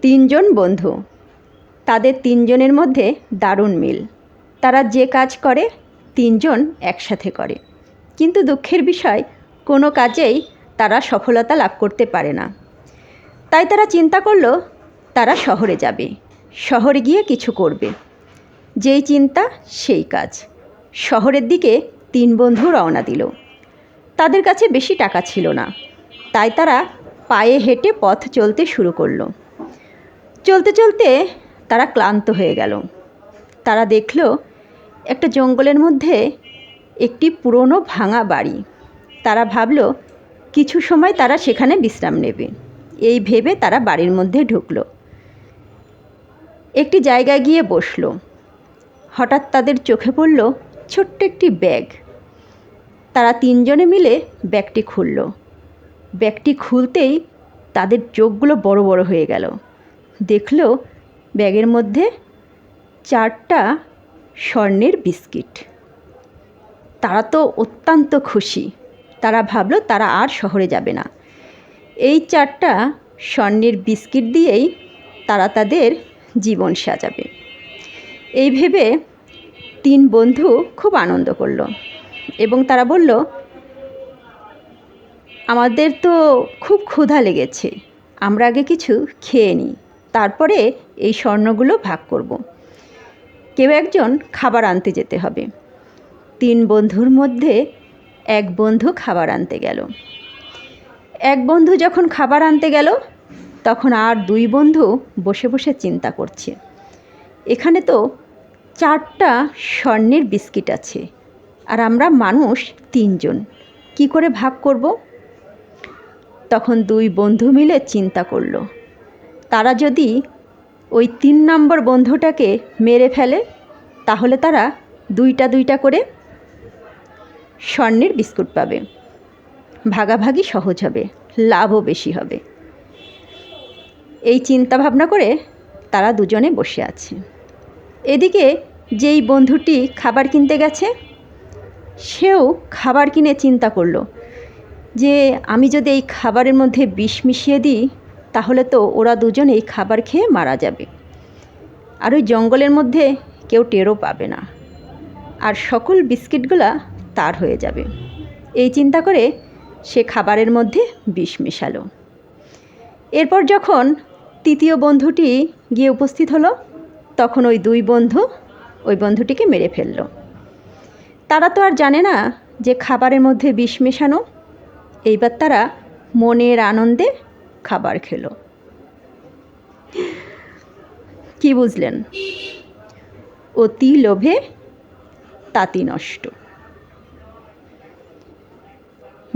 তিনজন বন্ধু, তাদের তিনজনের মধ্যে দারুণ মিল। তারা যে কাজ করে তিনজন একসাথে করে, কিন্তু দুঃখের বিষয় কোনো কাজেই তারা সফলতা লাভ করতে পারে না। তাই তারা চিন্তা করলো তারা শহরে যাবে, শহরে গিয়ে কিছু করবে। যেই চিন্তা সেই কাজ। শহরের দিকে তিন বন্ধু রওনা দিল। তাদের কাছে বেশি টাকা ছিল না, তাই তারা পায়ে হেঁটে পথ চলতে শুরু করলো। চলতে চলতে তারা ক্লান্ত হয়ে গেল। তারা দেখল একটা জঙ্গলের মধ্যে একটি পুরনো ভাঙা বাড়ি। তারা ভাবল কিছু সময় তারা সেখানে বিশ্রাম নেবে। এই ভেবে তারা বাড়ির মধ্যে ঢুকলো। একটি জায়গায় গিয়ে বসলো। হঠাৎ তাদের চোখে পড়ল ছোট্ট একটি ব্যাগ। তারা তিনজনে মিলে ব্যাগটি খুলল। ব্যাগটি খুলতেই তাদের চোখগুলো বড় বড় হয়ে গেল। দেখল ব্যাগের মধ্যে 4টা স্বর্ণের বিস্কিট। তারা তো অত্যন্ত খুশি। তারা ভাবল তারা আর শহরে যাবে না। এই 4টা স্বর্ণের বিস্কিট দিয়েই তারা তাদের জীবন সাজাবে। এই ভেবে তিন বন্ধু খুব আনন্দ করল এবং তারা বলল, আমাদের তো খুব ক্ষুধা লেগেছে, আমরা আগে কিছু খেয়ে নিই, তারপরে এই স্বর্ণগুলো ভাগ করব। কেউ একজন খাবার আনতে যেতে হবে। তিন বন্ধুর মধ্যে এক বন্ধু খাবার আনতে গেল। এক বন্ধু যখন খাবার আনতে গেল তখন আর দুই বন্ধু বসে বসে চিন্তা করছে, এখানে তো 4টা স্বর্ণের বিস্কিট আছে, আর আমরা মানুষ তিনজন, কি করে ভাগ করব? তখন দুই বন্ধু মিলে চিন্তা করলো, তারা যদি ওই 3 নম্বর বন্ধুটাকে মেরে ফেলে তাহলে তারা দুইটা করে স্বর্ণের বিস্কুট পাবে। ভাগাভাগি সহজ হবে, লাভও বেশি হবে। এই চিন্তা ভাবনা করে তারা দুজনে বসে আছে। এদিকে যেই বন্ধুটি খাবার কিনতে গেছে সেও খাবার কিনে চিন্তা করলো যে আমি যদি এই খাবারের মধ্যে বিষ মিশিয়ে দিই তাহলে তো ওরা দুজন এই খাবার খেয়ে মারা যাবে, আর ওই জঙ্গলের মধ্যে কেউ টেরও পাবে না, আর সকল বিস্কিটগুলা তার হয়ে যাবে। এই চিন্তা করে সে খাবারের মধ্যে বিষ মেশালো। এরপর যখন তৃতীয় বন্ধুটি গিয়ে উপস্থিত হলো তখন ওই দুই বন্ধু ওই বন্ধুটিকে মেরে ফেলল। তারা তো আর জানে না যে খাবারের মধ্যে বিষ মেশানো। এইবার তারা মনের আনন্দে খাবার খেলো। কি বুঝলেন? অতি লোভে তাঁতি নষ্ট।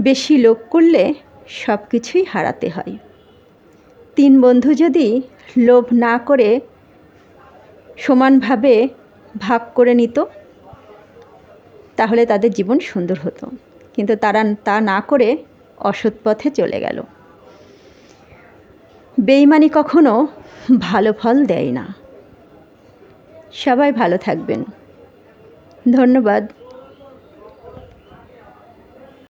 বেশি লোভ করলে সব কিছুই হারাতে হয়। তিন বন্ধু যদি লোভ না করে সমানভাবে ভাগ করে নিত তাহলে তাদের জীবন সুন্দর হতো, কিন্তু তারা তা না করে অসৎ পথে চলে গেল। বেইমানি কখনো ভালো ফল দেয় না। সবাই ভালো থাকবেন। ধন্যবাদ।